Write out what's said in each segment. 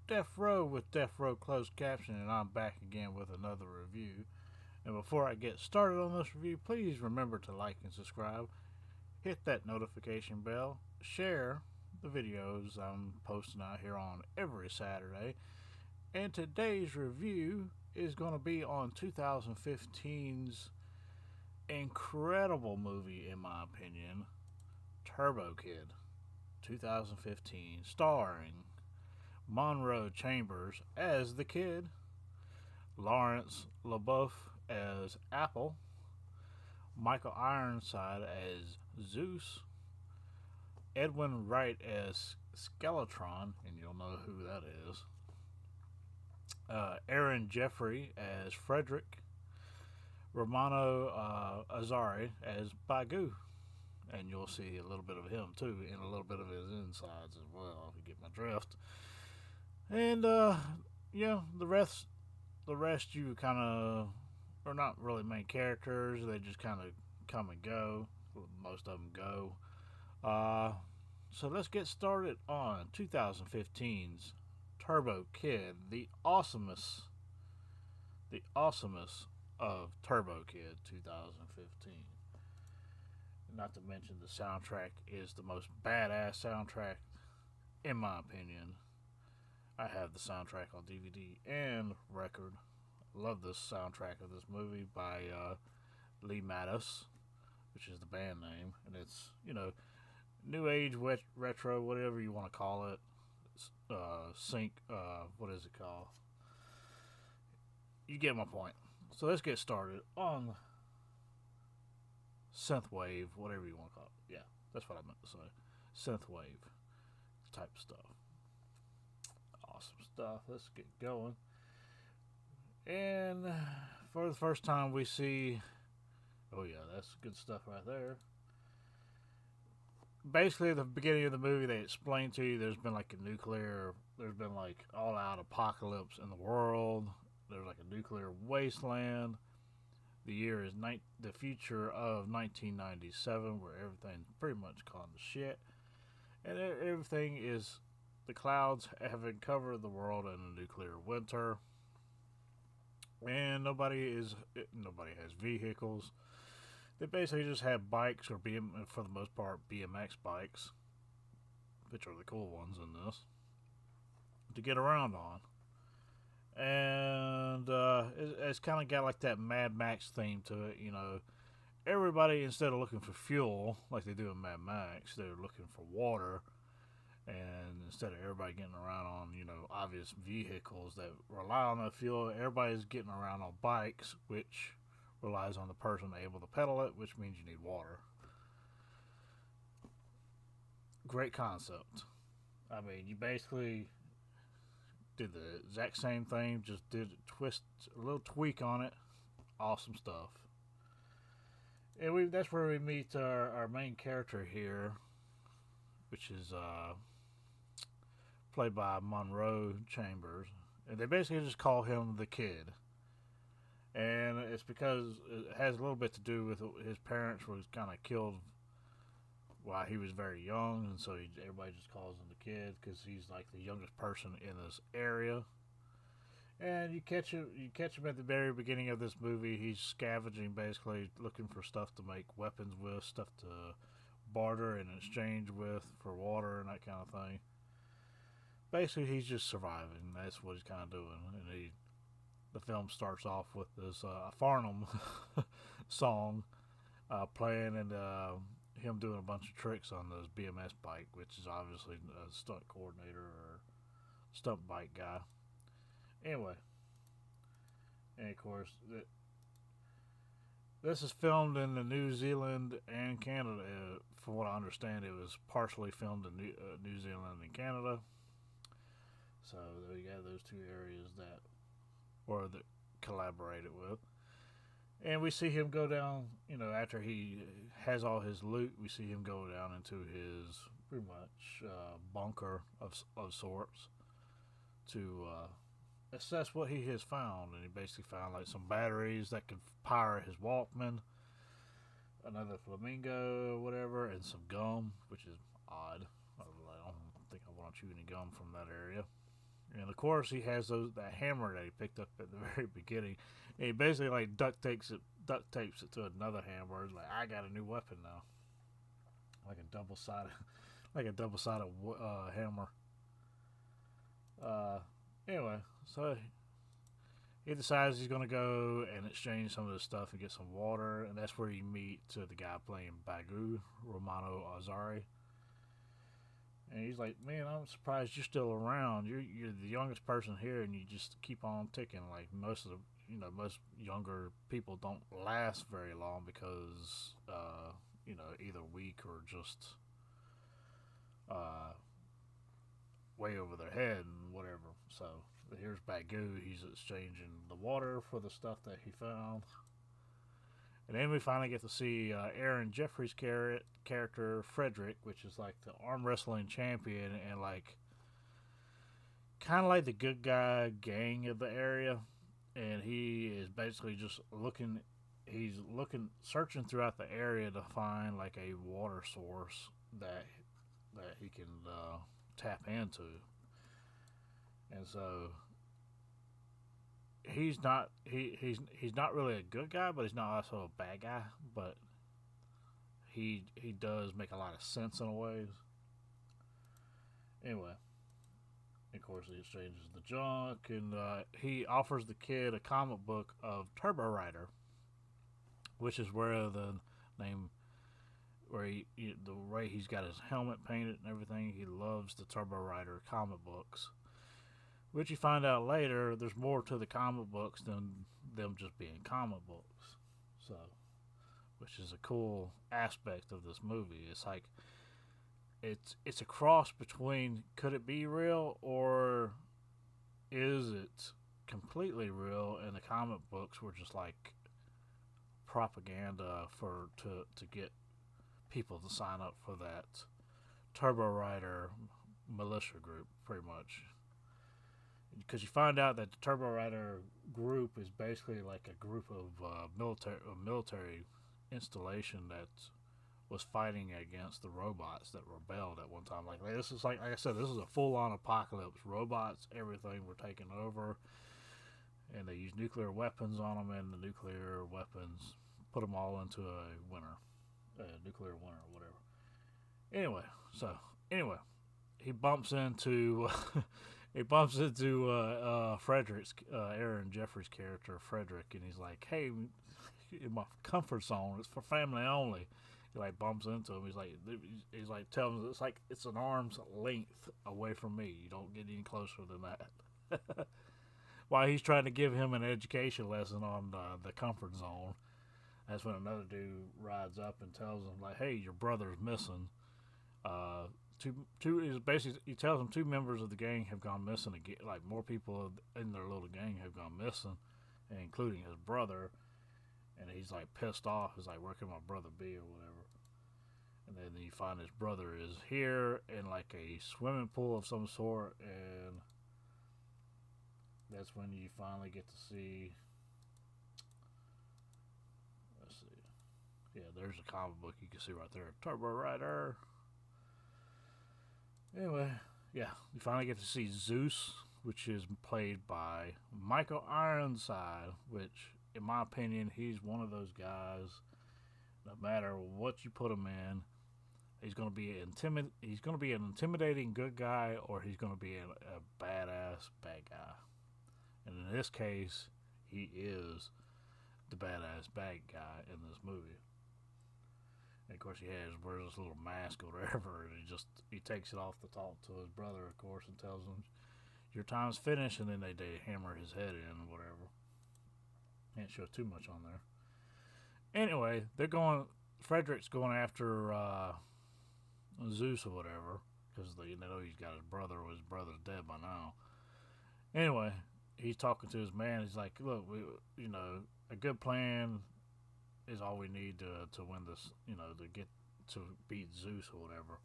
Deafrowe with Deafrowe Closed Caption, and I'm back again with another review. And before I get started on this review, please remember to like and subscribe, hit that notification bell, share the videos I'm posting out here on every Saturday. And today's review is going to be on 2015's incredible movie, in my opinion, Turbo Kid, 2015, starring Monroe Chambers as the Kid, Lawrence LaBeouf as Apple, Michael Ironside as Zeus, Edwin Wright as Skeletron, and you'll know who that is, Aaron Jeffrey as Frederick, Romano Azari as Bagu, and you'll see a little bit of him too, and a little bit of his insides as well, if you get my drift. And yeah, the rest you kind of are not really main characters. They just kind of come and go. Most of them go. So let's get started on 2015's Turbo Kid, the awesomest of Turbo Kid 2015. Not to mention the soundtrack is the most badass soundtrack, in my opinion. I have the soundtrack on DVD and record. Love this soundtrack of this movie by Lee Mattis, which is the band name, and it's new age retro, whatever you want to call it. Sync, what is it called? You get my point. So let's get started on synthwave, whatever you want to call it. Yeah, that's what I meant to say. Synthwave type stuff. Awesome stuff. Let's get going. And for the first time, we see. Oh, yeah, that's good stuff right there. Basically, at the beginning of the movie, they explain to you there's been like there's been like all out apocalypse in the world. There's like a nuclear wasteland. The year is the future of 1997, where everything's pretty much gone to shit. And everything is. The clouds have covered the world in a nuclear winter, and nobody has vehicles. They basically just have bikes, or for the most part BMX bikes, which are the cool ones in this, to get around on. And it's kind of got like that Mad Max theme to it. Everybody, instead of looking for fuel like they do in Mad Max, they're looking for water. And instead of everybody getting around on, obvious vehicles that rely on that fuel, everybody's getting around on bikes, which relies on the person able to pedal it, which means you need water. Great concept. I mean, you basically did the exact same thing, just did a little tweak on it. Awesome stuff. And that's where we meet our main character here, which is played by Monroe Chambers, and they basically just call him the Kid. And it's because it has a little bit to do with his parents were kind of killed while he was very young, and so everybody just calls him the Kid because he's like the youngest person in this area. And you catch him at the very beginning of this movie. He's scavenging, basically looking for stuff to make weapons with, stuff to barter and exchange with for water and that kind of thing. Basically, he's just surviving. That's what he's kind of doing. And the film starts off with this Farnham song playing, and him doing a bunch of tricks on this BMS bike, which is obviously a stunt coordinator or stunt bike guy. Anyway, and of course, this is filmed in New Zealand and Canada. From what I understand, it was partially filmed in New Zealand and Canada. So you got those two areas that collaborated with. And we see him go down, after he has all his loot, we see him go down into his pretty much bunker of sorts to assess what he has found. And he basically found like some batteries that could power his Walkman, another flamingo, whatever, and some gum, which is odd. I don't think I want to chew any gum from that area. And of course, he has that hammer that he picked up at the very beginning. And he basically like duct tapes it to another hammer. It's like, I got a new weapon now, like a double sided, hammer. Anyway, so he decides he's gonna go and exchange some of his stuff and get some water, and that's where you meet the guy playing Bagu, Romano Azari. And he's like, "Man, I'm surprised you're still around. You're the youngest person here, and you just keep on ticking. Like most most younger people don't last very long because either weak or just way over their head and whatever." So here's Bagu. He's exchanging the water for the stuff that he found. And then we finally get to see Aaron Jeffries' character, Frederick, which is like the arm wrestling champion and like kind of like the good guy gang of the area. And he is basically just searching throughout the area to find like a water source that he can tap into. And so he's not really a good guy, but he's not also a bad guy. But he does make a lot of sense in ways. Anyway, of course, he exchanges the junk, and he offers the kid a comic book of Turbo Rider, which is where the name, the way he's got his helmet painted and everything. He loves the Turbo Rider comic books. Which you find out later, there's more to the comic books than them just being comic books. So, which is a cool aspect of this movie. It's like, it's a cross between could it be real or is it completely real, and the comic books were just like propaganda to get people to sign up for that Turbo Rider militia group, pretty much. Because you find out that the Turbo Rider group is basically like a group of military installation that was fighting against the robots that rebelled at one time. Like this is like I said, this is a full-on apocalypse. Robots, everything were taken over, and they use nuclear weapons on them, and the nuclear weapons put them all into a nuclear winter or whatever. Anyway, he bumps into. He bumps into Frederick's, Aaron Jeffries' character, Frederick, and he's like, "Hey, in my comfort zone, it's for family only." He like bumps into him. He's like telling him it's an arm's length away from me. You don't get any closer than that. While he's trying to give him an education lesson on the comfort zone, that's when another dude rides up and tells him like, "Hey, your brother's missing." Two is basically he tells them 2 members of the gang have gone missing again. Like more people in their little gang have gone missing, including his brother. And he's like pissed off. He's like, "Where can my brother be?" or whatever. And then you find his brother is here in like a swimming pool of some sort, and that's when you finally get to see. Let's see. Yeah, there's a comic book you can see right there, Turbo Rider. Anyway, yeah, you finally get to see Zeus, which is played by Michael Ironside, which, in my opinion, he's one of those guys, no matter what you put him in, he's going to be an intimidating good guy, or he's going to be a badass bad guy. And in this case, he the badass bad guy in this movie. And of course, wears this little mask or whatever, and he takes it off to talk to his brother, of course, and tells him, "Your time's finished," and then they hammer his head in or whatever. Can't show too much on there. Anyway, Frederick's going after Zeus or whatever, because they know he's got his brother, or his brother's dead by now. Anyway, he's talking to his man. He's like, "Look, a good plan is all we need to win this, to get to beat Zeus or whatever."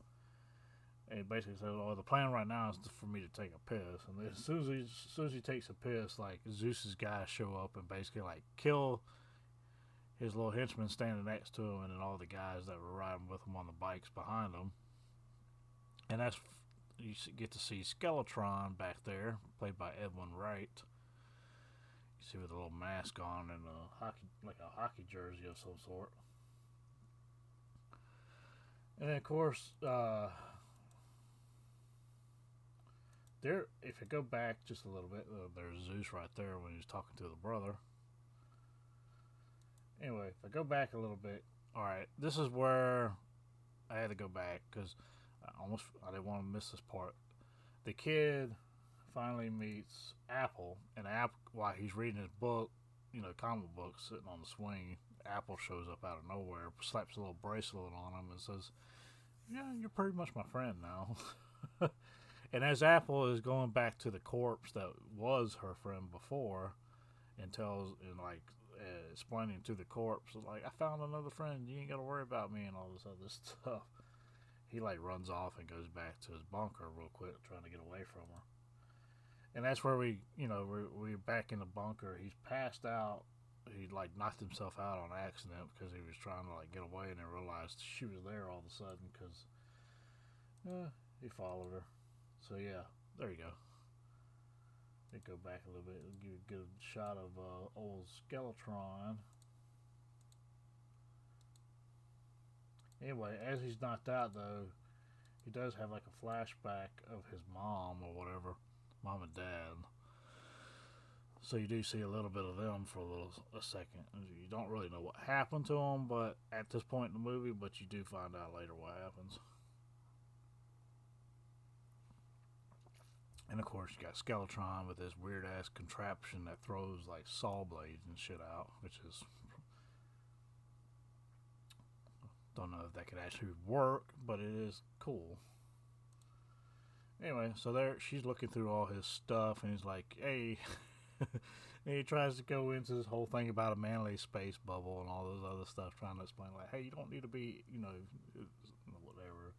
And he basically says, "Oh, the plan right now is for me to take a piss." And as soon as he takes a piss, like Zeus's guys show up and basically like kill his little henchman standing next to him, and then all the guys that were riding with him on the bikes behind him. And that's get to see Skeletron back there, played by Edwin Wright. You see with a little mask on and a hockey jersey of some sort. And then, of course, there. If you go back just a little bit, there's Zeus right there when he's talking to the brother. Anyway, if I go back a little bit, all right, this is where I had to go back because I didn't want to miss this part. The kid finally meets Apple, and Apple, while he's reading his book, comic book, sitting on the swing, Apple shows up out of nowhere, slaps a little bracelet on him, and says, "Yeah, you're pretty much my friend now." And as Apple is going back to the corpse that was her friend before, and explaining to the corpse, like, "I found another friend. You ain't got to worry about me," and all this other stuff. He runs off and goes back to his bunker real quick, trying to get away from her. And that's where we're back in the bunker. He's passed out. He knocked himself out on accident because he was trying to get away, and then realized she was there all of a sudden because he followed her. So yeah, there you go. Let's go back a little bit. Give a good shot of old Skeletron. Anyway, as he's knocked out, though, he does have a flashback of his mom or whatever, mom and dad. So you do see a little bit of them for a second. You don't really know what happened to them, but at this point in the movie, but you do find out later what happens. And of course, you got Skeletron with this weird ass contraption that throws saw blades and shit out, which is. Don't know if that could actually work, but it is cool. Anyway, so there she's looking through all his stuff, and he's like, "Hey," and he tries to go into this whole thing about a manly space bubble and all this other stuff, trying to explain "Hey, you don't need to be, whatever."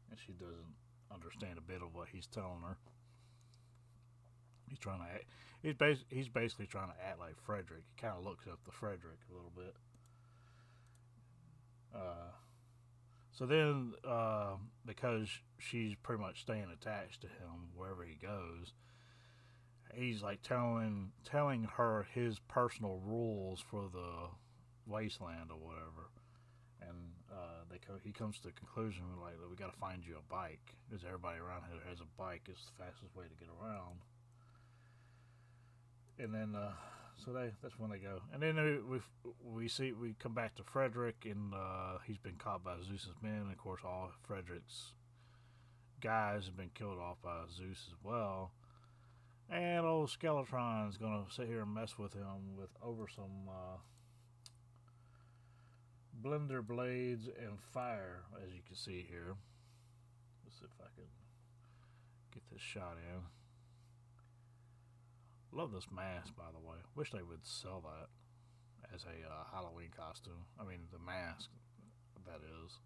And she doesn't understand a bit of what he's telling her. He's trying to act. He's basically trying to act like Frederick. He kind of looks up to Frederick a little bit. So then, because she's pretty much staying attached to him wherever he goes, he's telling her his personal rules for the Wasteland or whatever, and he comes to the conclusion we got to find you a bike because everybody around here has a bike. It's the fastest way to get around. And then. So that's when they go, and then we come back to Frederick, and he's been caught by Zeus's men. And of course, all Frederick's guys have been killed off by Zeus as well. And old Skeletron's gonna sit here and mess with him over some blender blades and fire, as you can see here. Let's see if I can get this shot in. Love this mask, by the way. Wish they would sell that as a Halloween costume. I mean, the mask, that is.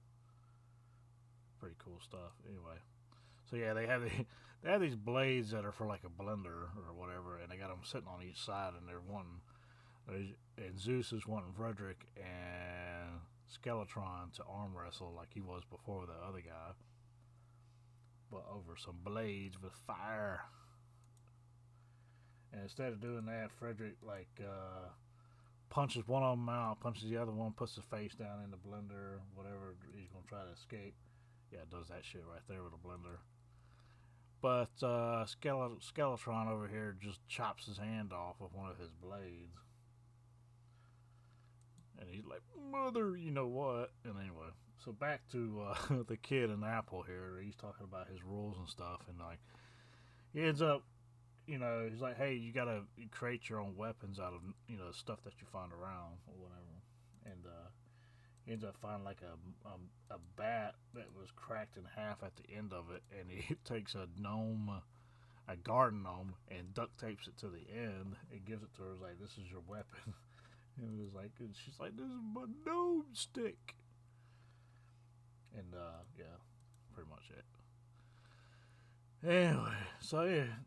Pretty cool stuff. Anyway. So yeah, they have these blades that are for a blender or whatever, and they got them sitting on each side, and and Zeus is wanting Frederick and Skeletron to arm wrestle like he was before the other guy. But over some blades with fire. And instead of doing that, Frederick punches one of them out, punches the other one, puts his face down in the blender, whatever he's gonna try to escape. Yeah, it does that shit right there with a blender. But Skeletron over here just chops his hand off with one of his blades, and he's like, "Mother, you know what?" And anyway, so back to the kid and Apple here. He's talking about his rules and stuff, and he ends up. He's like, "Hey, you gotta create your own weapons out of stuff that you find around or whatever." And he ends up finding a bat that was cracked in half at the end of it, and he takes a garden gnome, and duct tapes it to the end and gives it to her. He's like, "This is your weapon." And she's like, "This is my gnome stick." And yeah, pretty much it. Anyway, so yeah.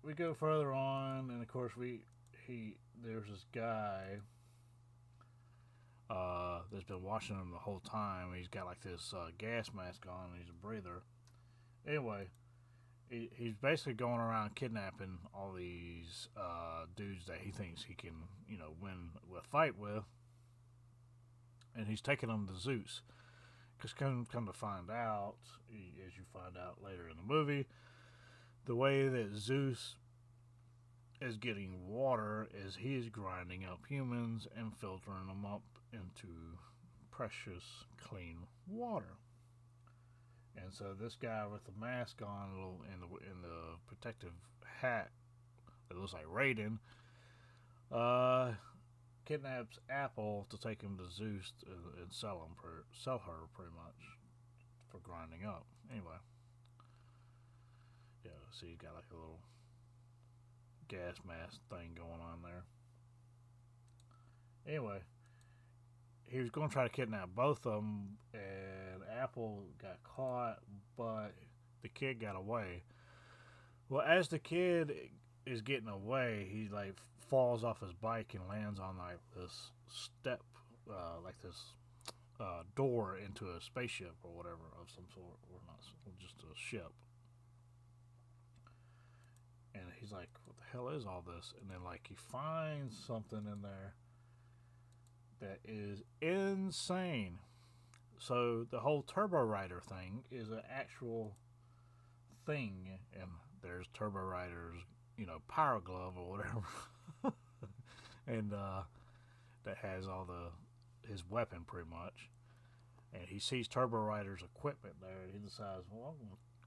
We go further on, and of course there's this guy that's been watching him the whole time. He's got this gas mask on, and he's a breather. Anyway, he's basically going around kidnapping all these dudes that he thinks he can, win a fight with, and he's taking them to Zeus. Because come to find out, as you find out later in the movie, the way that Zeus is getting water is he is grinding up humans and filtering them up into precious, clean water. And so this guy with the mask on and the protective hat that looks like Raiden, kidnaps Apple to take him to Zeus and sell her pretty much for grinding up. Anyway, yeah, see, he's got like a little gas mask thing going on there. Anyway, he was going to try to kidnap both of them, and Apple got caught, but the kid got away. Well, as the kid is getting away, he like falls off his bike and lands on like this step, like this door into a spaceship or whatever of some sort, or not, just a ship. And he's like, "What the hell is all this?" And then like he finds something in there that is insane. So the whole Turbo Rider thing is an actual thing, and there's Turbo Rider's, power glove or whatever, and that has all his weapon pretty much. And he sees Turbo Rider's equipment there, and he decides, well,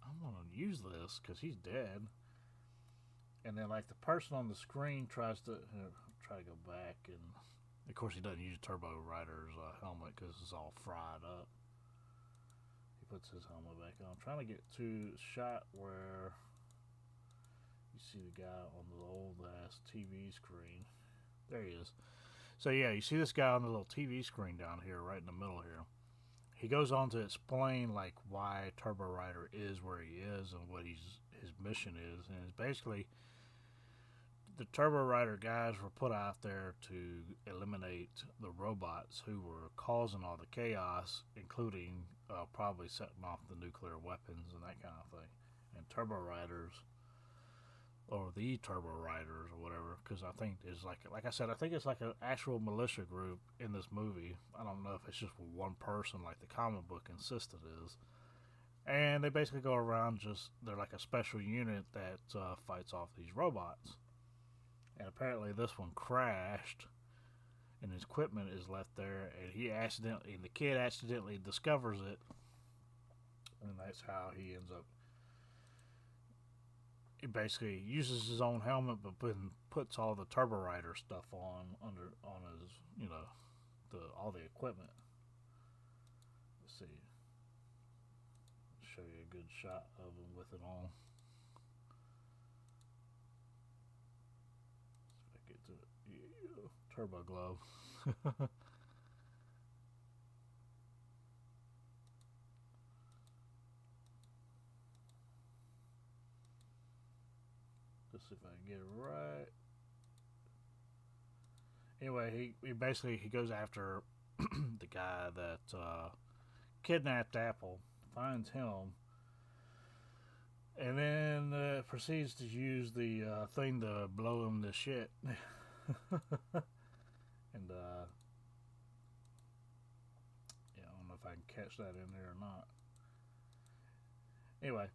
I'm gonna use this because he's dead. And then like the person on the screen tries to go back, and of course he doesn't use Turbo Rider's helmet because it's all fried up. He puts his helmet back on. I'm trying to get to a shot where you see the guy on the old ass TV screen. There he is. So yeah, you see this guy on the little TV screen down here, right in the middle here. He goes on to explain like why Turbo Rider is where he is and what his mission is, and it's basically the Turbo Rider guys were put out there to eliminate the robots who were causing all the chaos, including probably setting off the nuclear weapons and that kind of thing. And Turbo Riders, or the Turbo Riders or whatever, because I think it's like I said, I think it's like an actual militia group in this movie. I don't know if it's just one person like the comic book insists it is. And they basically go around they're like a special unit that fights off these robots. And apparently this one crashed, and his equipment is left there, and the kid accidentally discovers it, and that's how he ends up. He basically uses his own helmet, but puts all the Turbo Rider stuff on his, all the equipment. Let's see. Show you a good shot of him with it on. Turbo glove. Let's see if I can get it right. Anyway, he goes after the guy that kidnapped Apple, finds him, and then proceeds to use the thing to blow him to shit. And yeah, I don't know if I can catch that in there or not. Anyway,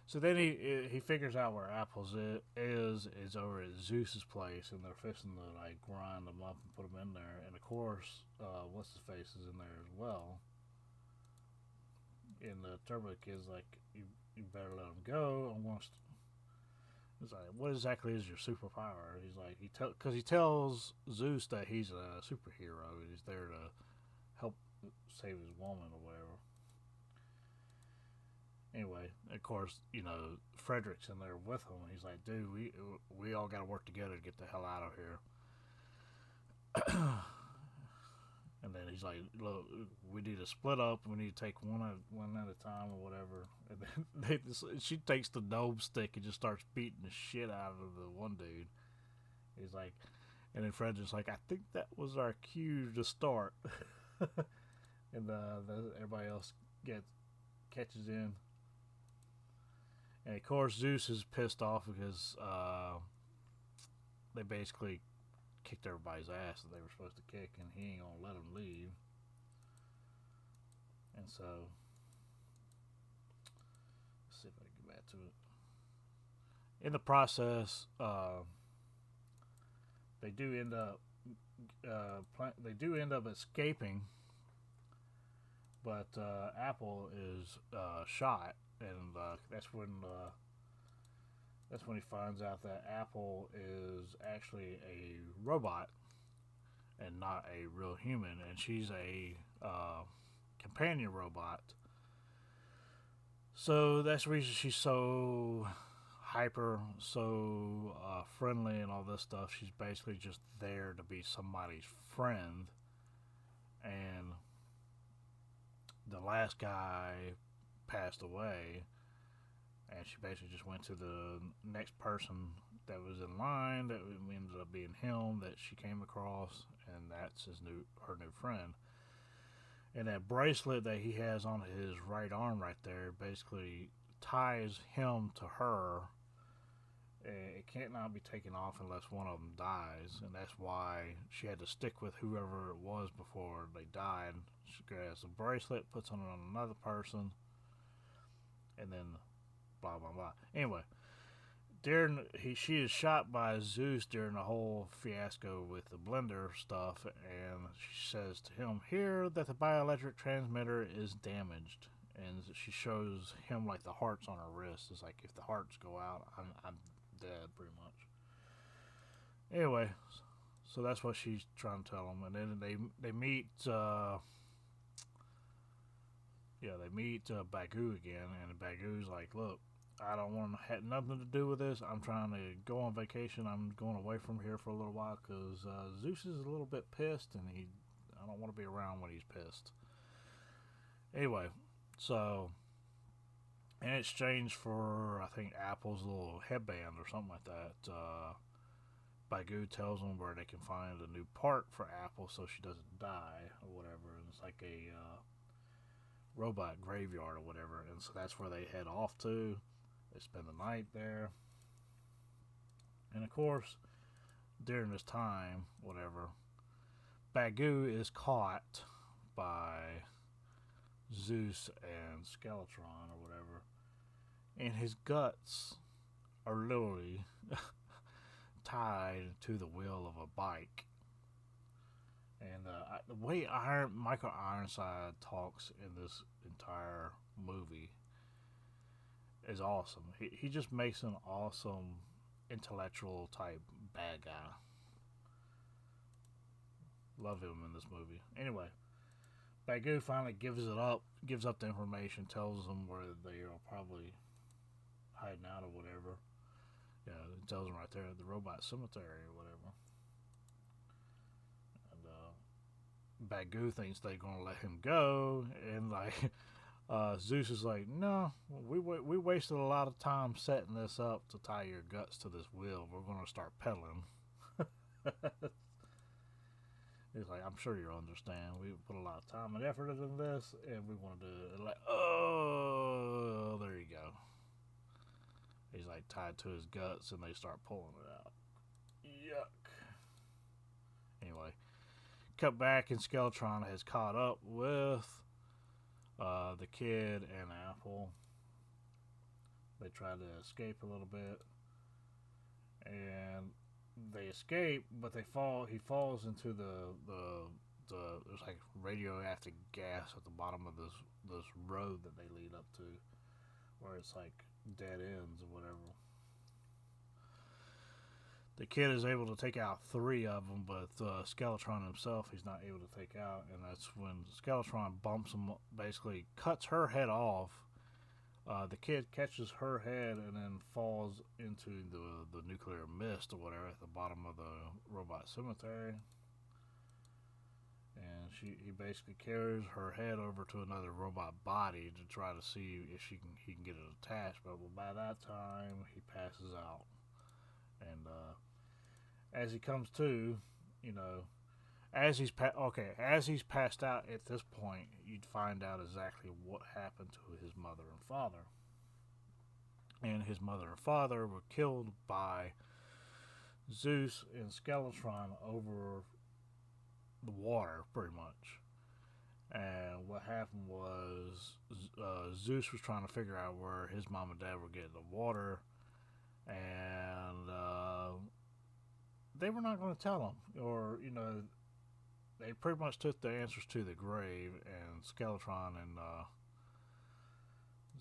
so then he figures out where Apple's is over at Zeus's place, and they're fixing to like grind them up and put them in there. And of course, what's his face is in there as well. And the Turbo Kid's like, you better let him go. He's like, what exactly is your superpower? He's like, because he tells Zeus that he's a superhero and he's there to help save his woman or whatever. Anyway, of course, Frederick's in there with him, and he's like, dude, we all got to work together to get the hell out of here. And then he's like, look, we need to split up. We need to take one at a time or whatever. And then she takes the gnome stick and just starts beating the shit out of the one dude. He's like, and then Fred's just like, I think that was our cue to start. And everybody else catches in. And of course, Zeus is pissed off because they basically kicked everybody's ass that they were supposed to kick, and he ain't gonna let them leave. And so, let's see if I can get back to it. In the process, they do end up escaping, but Apple is shot, and that's when he finds out that Apple is actually a robot and not a real human, and she's a companion robot. So that's the reason she's so hyper, so friendly and all this stuff. She's basically just there to be somebody's friend. And the last guy passed away, and she basically just went to the next person that was in line, that ended up being him, that she came across, and that's her new friend. And that bracelet that he has on his right arm right there basically ties him to her. It can't not be taken off unless one of them dies, and that's why she had to stick with whoever it was before they died. She grabs the bracelet, puts it on another person, and then blah blah blah. Anyway, she is shot by Zeus during the whole fiasco with the blender stuff, and she says to him, "Here that the bioelectric transmitter is damaged," and she shows him like the hearts on her wrist. It's like, if the hearts go out, I'm dead, pretty much. Anyway, so that's what she's trying to tell him, and then they meet. They meet Bagu again, and Bagu's like, "Look, I don't want to have nothing to do with this. I'm trying to go on vacation. I'm going away from here for a little while because Zeus is a little bit pissed, and I don't want to be around when he's pissed." Anyway, so in exchange for, I think, Apple's little headband or something like that, Bagu tells them where they can find a new part for Apple so she doesn't die or whatever. And it's like a robot graveyard or whatever, and so that's where they head off to. They spend the night there, and of course, during this time, whatever, Bagu is caught by Zeus and Skeletron or whatever, and his guts are literally tied to the wheel of a bike. And the way Michael Ironside talks in this entire movie is awesome. He just makes an awesome intellectual type bad guy. Love him in this movie. Anyway, Bagu finally gives up the information, tells them where they are probably hiding out or whatever. Yeah, it tells them right there, the robot cemetery or whatever. Bagu thinks they're gonna let him go, and like Zeus is like, "No, we wasted a lot of time setting this up to tie your guts to this wheel. We're gonna start pedaling." He's like, "I'm sure you'll understand. We put a lot of time and effort into this, and we want to do it." Like, oh, there you go. He's like tied to his guts, and they start pulling it out. Yuck. Anyway, cut back, and Skeletron has caught up with the kid and Apple. They try to escape a little bit, and they escape, but they fall. He falls into the there's like radioactive gas at the bottom of this road that they lead up to, where it's like dead ends or whatever. The kid is able to take out 3 of them, but Skeletron himself he's not able to take out, and that's when Skeletron bumps him, basically cuts her head off. The kid catches her head and then falls into the nuclear mist or whatever at the bottom of the robot cemetery. And he basically carries her head over to another robot body to try to see if he can get it attached. But by that time, he passes out. And as he comes to, as he's passed out at this point, you'd find out exactly what happened to his mother and father. and his mother and father were killed by Zeus and Skeletron over the water, pretty much. And what happened was Zeus was trying to figure out where his mom and dad were getting the water, and they were not going to tell him, or they pretty much took the answers to the grave, and Skeletron and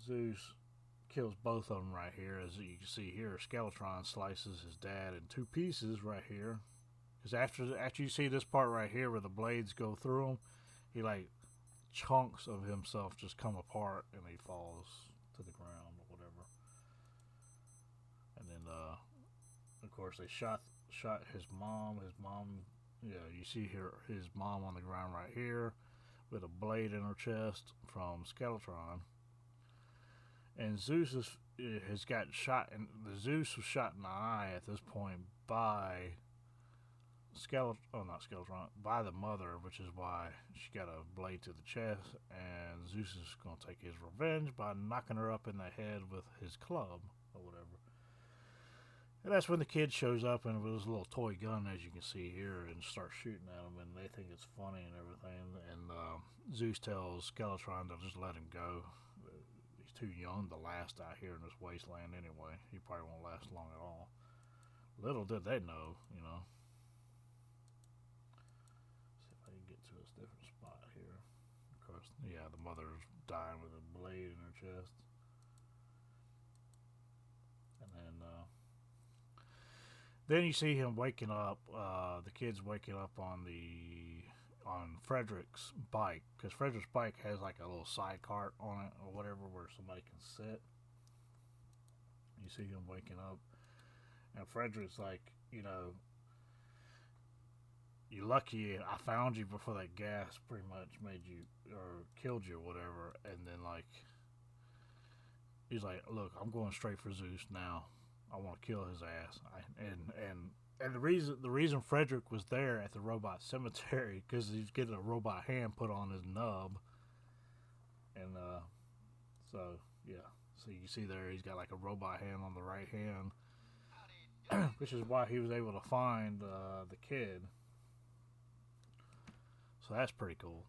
Zeus kills both of them right here. As you can see here, Skeletron slices his dad in two pieces right here. Because after you see this part right here where the blades go through him, he like chunks of himself just come apart and he falls to the ground or whatever. And then, of course, they shot his mom. You see here his mom on the ground right here with a blade in her chest from Skeletron. And Zeus has got shot, and the Zeus was shot in the eye at this point by not Skeletron, by the mother, which is why she got a blade to the chest, and Zeus is going to take his revenge by knocking her up in the head with his club or whatever. And that's when the kid shows up and with his little toy gun, as you can see here, and starts shooting at him, and they think it's funny and everything. And Zeus tells Skeletron to just let him go. He's too young to last out here in this wasteland anyway. He probably won't last long at all. Little did they know, See if I can get to a different spot here. Of course, yeah, the mother's dying with a blade in her chest. And then you see him waking up. The kid's waking up on Frederick's bike, because Frederick's bike has like a little side cart on it or whatever where somebody can sit. You see him waking up, and Frederick's like, you're lucky I found you before that gas pretty much made you or killed you or whatever. And then like he's like, look, I'm going straight for Zeus now. I want to kill his ass. And the reason Frederick was there at the robot cemetery because he's getting a robot hand put on his nub. And so you see there he's got like a robot hand on the right hand, which is why he was able to find the kid. So that's pretty cool.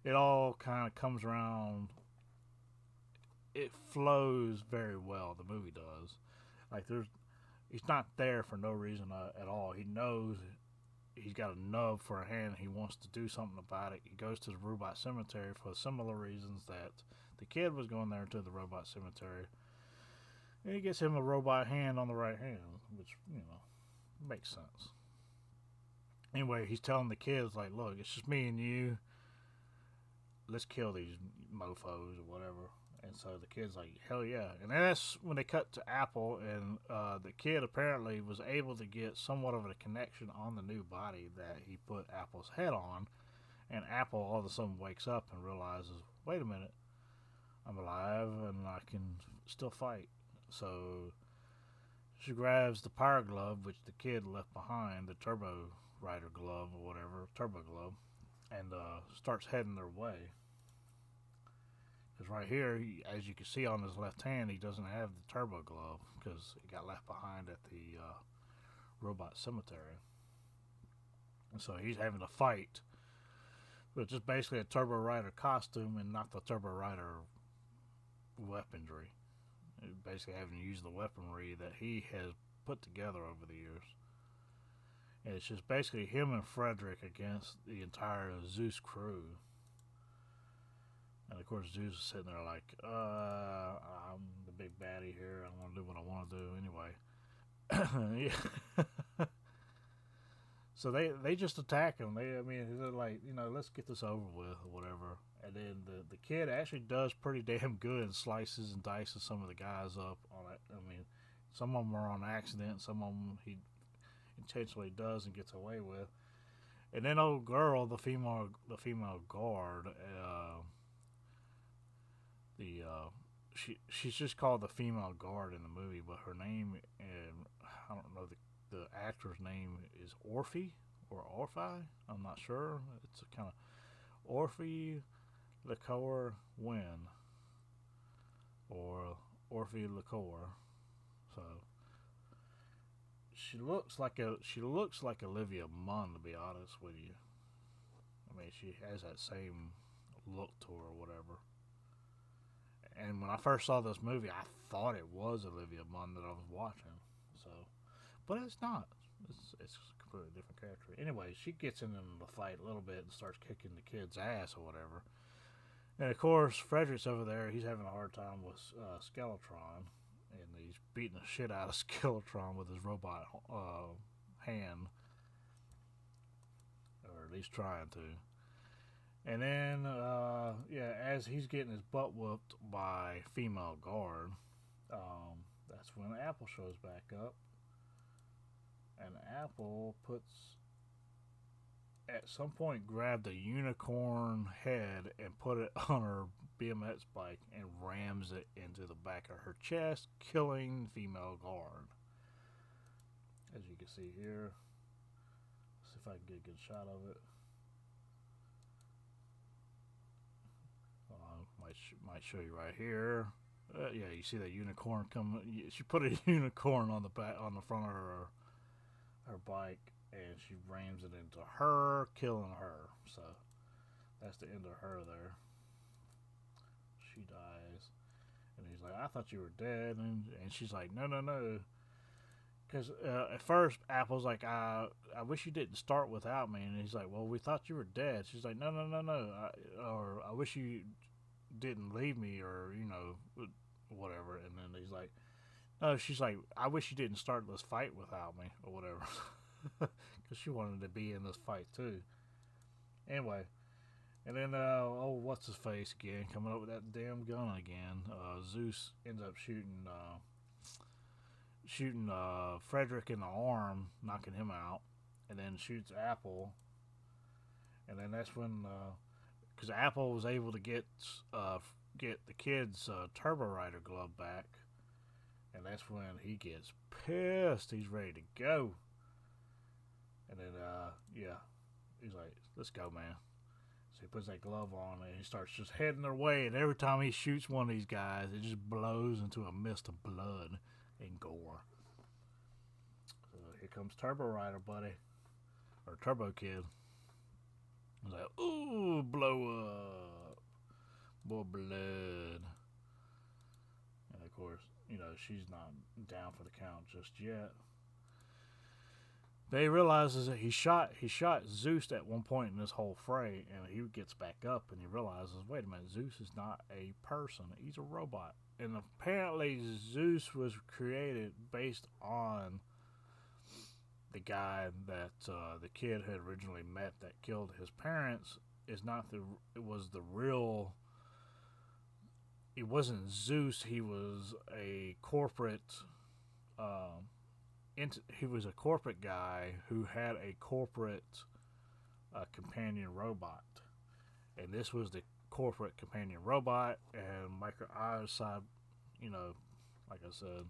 It all kind of comes around. It flows very well. The movie does. Like he's not there for no reason at all. He knows he's got a nub for a hand. He wants to do something about it. He goes to the robot cemetery for similar reasons that the kid was going there to the robot cemetery. And he gets him a robot hand on the right hand, which makes sense. Anyway, he's telling the kids like, "Look, it's just me and you. Let's kill these mofos or whatever." And so the kid's like, hell yeah. And that's when they cut to Apple, and the kid apparently was able to get somewhat of a connection on the new body that he put Apple's head on. And Apple all of a sudden wakes up and realizes, wait a minute, I'm alive and I can still fight. So she grabs the power glove, which the kid left behind, the Turbo Rider glove or whatever, Turbo glove, and starts heading their way. Because right here, as you can see on his left hand, he doesn't have the turbo glove because it got left behind at the robot cemetery. And so he's having to fight with just basically a Turbo Rider costume and not the Turbo Rider weaponry. Basically having to use the weaponry that he has put together over the years. And it's just basically him and Frederick against the entire Zeus crew. And of course Zeus is sitting there like, I'm the big baddie here. I want to do what I want to do anyway. So they just attack him. They're like, let's get this over with or whatever. And then the kid actually does pretty damn good and slices and dices some of the guys up on it. Some of them are on accident. Some of them he intentionally does and gets away with. And then old girl, the female guard, she's just called the female guard in the movie, but her name, and I don't know, the actor's name is Orphe or Orphi. I'm not sure. It's a kind of Orphe Lecor Wynn, or Orphe Liqueur. So she looks like Olivia Munn, to be honest with you. I mean, she has that same look to her, or whatever. And when I first saw this movie, I thought it was Olivia Munn that I was watching. So, but it's not. It's a completely different character. Anyway, she gets in the fight a little bit and starts kicking the kid's ass or whatever. And of course, Frederick's over there. He's having a hard time with Skeletron, and he's beating the shit out of Skeletron with his robot hand, or at least trying to. And then, as he's getting his butt whooped by female guard, that's when Apple shows back up. And Apple at some point, grabbed a unicorn head and put it on her BMX bike and rams it into the back of her chest, killing female guard. As you can see here. Let's see if I can get a good shot of it. Might show you right here. You see that unicorn coming. She put a unicorn on the front of her bike, and she rams it into her, killing her. So that's the end of her there. She dies, and he's like, "I thought you were dead," and she's like, "No, no, no." Because at first Apple's like, I wish you didn't start without me," and he's like, "Well, we thought you were dead." She's like, "No, no, no, no," or "I wish you didn't leave me," or whatever. And then he's like, "No," she's like, "I wish you didn't start this fight without me," or whatever, because she wanted to be in this fight too. Anyway, and then what's his face again, coming up with that damn gun again. Zeus ends up shooting Frederick in the arm, knocking him out, and then shoots Apple. And then that's when because Apple was able to get the kid's Turbo Rider glove back, and that's when he gets pissed. He's ready to go, and then he's like, "Let's go, man." So he puts that glove on and he starts just heading their way. And every time he shoots one of these guys, it just blows into a mist of blood and gore. So here comes Turbo Rider, buddy, or Turbo Kid. He's like, "Ooh, blow up, more blood." And of course, she's not down for the count just yet. But he realizes that he shot Zeus at one point in this whole fray, and he gets back up and he realizes, wait a minute, Zeus is not a person; he's a robot. And apparently, Zeus was created based on the guy that the kid had originally met that killed his parents. It wasn't Zeus. He was a corporate. He was a corporate guy who had a corporate companion robot, and this was the corporate companion robot. And Michael Ironside, like I said,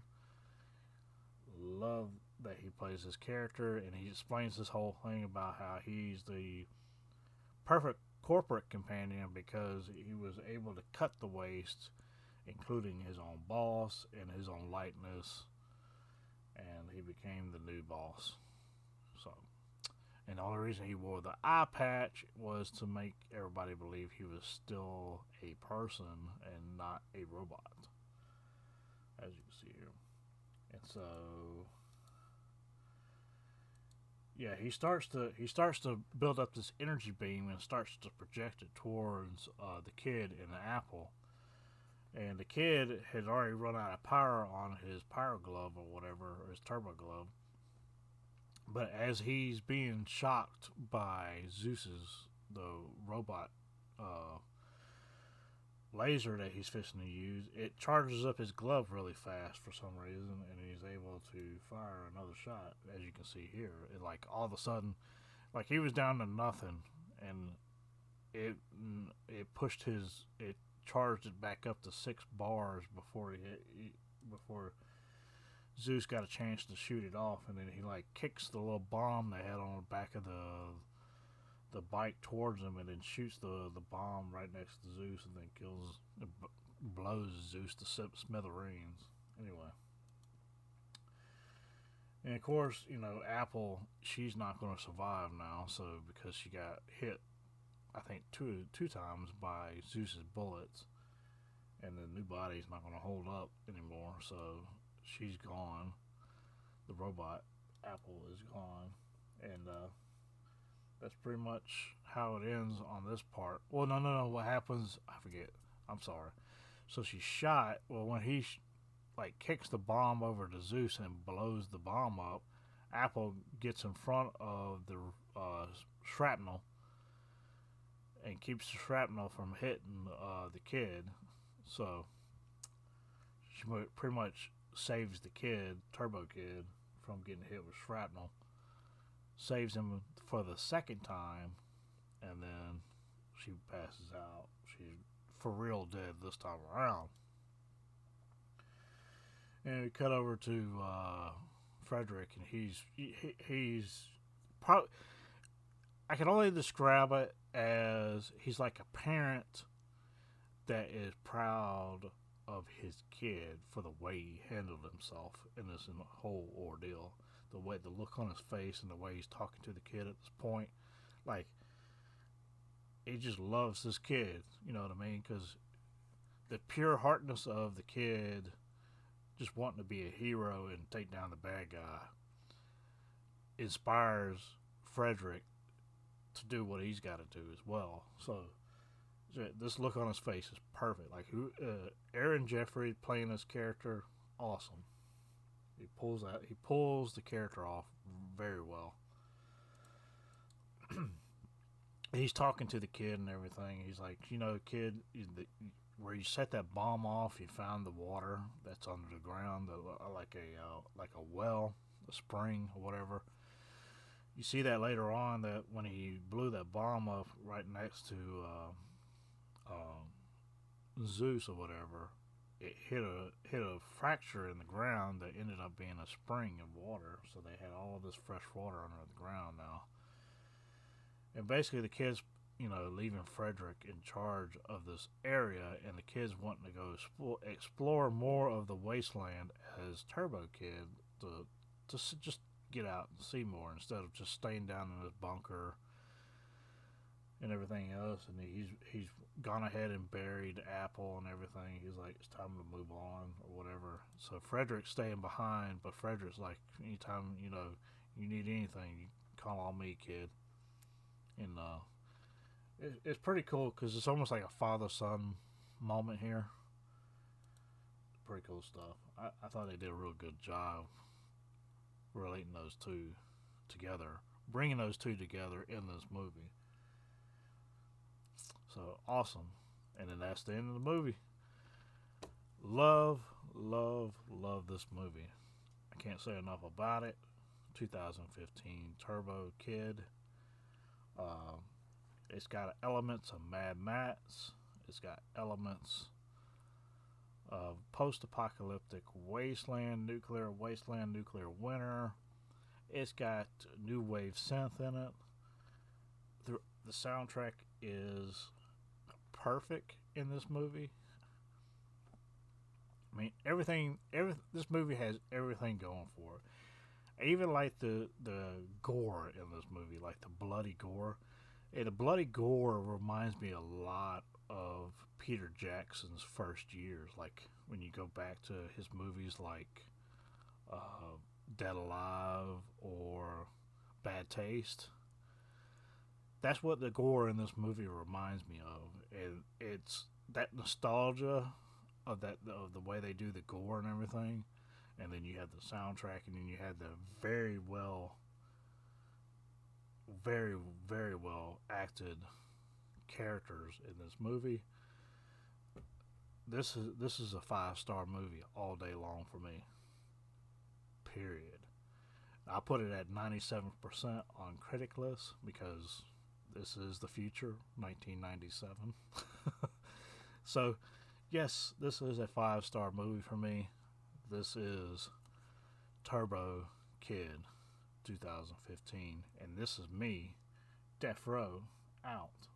love that he plays this character, and he explains this whole thing about how he's the perfect corporate companion because he was able to cut the waste, including his own boss and his own likeness, and he became the new boss. So, and the only reason he wore the eye patch was to make everybody believe he was still a person and not a robot, as you can see here. And so, he starts to build up this energy beam and starts to project it towards the kid in the apple. And the kid had already run out of power on his power glove or whatever, or his turbo glove. But as he's being shocked by the robot laser that he's fixing to use, it charges up his glove really fast for some reason, and he's able to fire another shot, as you can see here. It, like, all of a sudden, like, he was down to nothing, and it charged it back up to 6 bars before before Zeus got a chance to shoot it off. And then he kicks the little bomb they had on the back of the bike towards him, and then shoots the bomb right next to Zeus, and then blows Zeus to smithereens. Anyway. And of course, Apple, she's not going to survive now, so because she got hit, I think two times by Zeus's bullets, and the new body's not going to hold up anymore, so she's gone. The robot Apple is gone, and that's pretty much how it ends on this part. Well, no. What happens? I forget. I'm sorry. So she's shot. Well, when he kicks the bomb over to Zeus and blows the bomb up, Apple gets in front of the shrapnel and keeps the shrapnel from hitting the kid. So she pretty much saves the kid, Turbo Kid, from getting hit with shrapnel. Saves him for the second time, and then she passes out. She's for real dead this time around. And we cut over to Frederick, and he's probably, I can only describe it as he's like a parent that is proud of his kid for the way he handled himself in this whole ordeal. The look on his face and the way he's talking to the kid at this point, like, he just loves this kid, you know what I mean? Because the pure heartness of the kid just wanting to be a hero and take down the bad guy inspires Frederick to do what he's got to do as well. So this look on his face is perfect. Like, Aaron Jeffrey playing this character, awesome. He pulls the character off very well. He's talking to the kid and everything. He's like, kid, where you set that bomb off, you found the water that's under the ground, like a well, a spring, or whatever. You see that later on, that when he blew that bomb up right next to Zeus or whatever, it hit a fracture in the ground that ended up being a spring of water. So they had all this fresh water under the ground now. And basically the kids, leaving Frederick in charge of this area, and the kids wanting to go explore more of the Wasteland as Turbo Kid to just get out and see more instead of just staying down in his bunker and everything else. And he's gone ahead and buried Apple and everything. He's like, it's time to move on or whatever. So Frederick's staying behind, but Frederick's like, anytime you need anything, you call on me, kid. And it's pretty cool because it's almost like a father-son moment here. Pretty cool stuff. I thought they did a real good job relating those two together, bringing those two together in this movie. So awesome. And then that's the end of the movie. Love this movie. I can't say enough about it. 2015 Turbo Kid. It's got elements of Mad Max. It's got elements of Post-Apocalyptic Wasteland, Nuclear Winter. It's got new wave synth in it. The soundtrack is perfect in this movie. I mean, this movie has everything going for it. I even like the gore in this movie, like the bloody gore. And the bloody gore reminds me a lot of Peter Jackson's first years. Like, when you go back to his movies like Dead Alive or Bad Taste. That's what the gore in this movie reminds me of. And it's that nostalgia of the way they do the gore and everything. And then you had the soundtrack, and then you had the very well acted characters in this movie. This is a 5-star movie all day long for me. Period. I put it at 97% on Critic List because this is the future, 1997. So, yes, this is a 5-star movie for me. This is Turbo Kid 2015, and this is me, Deafrowe, out.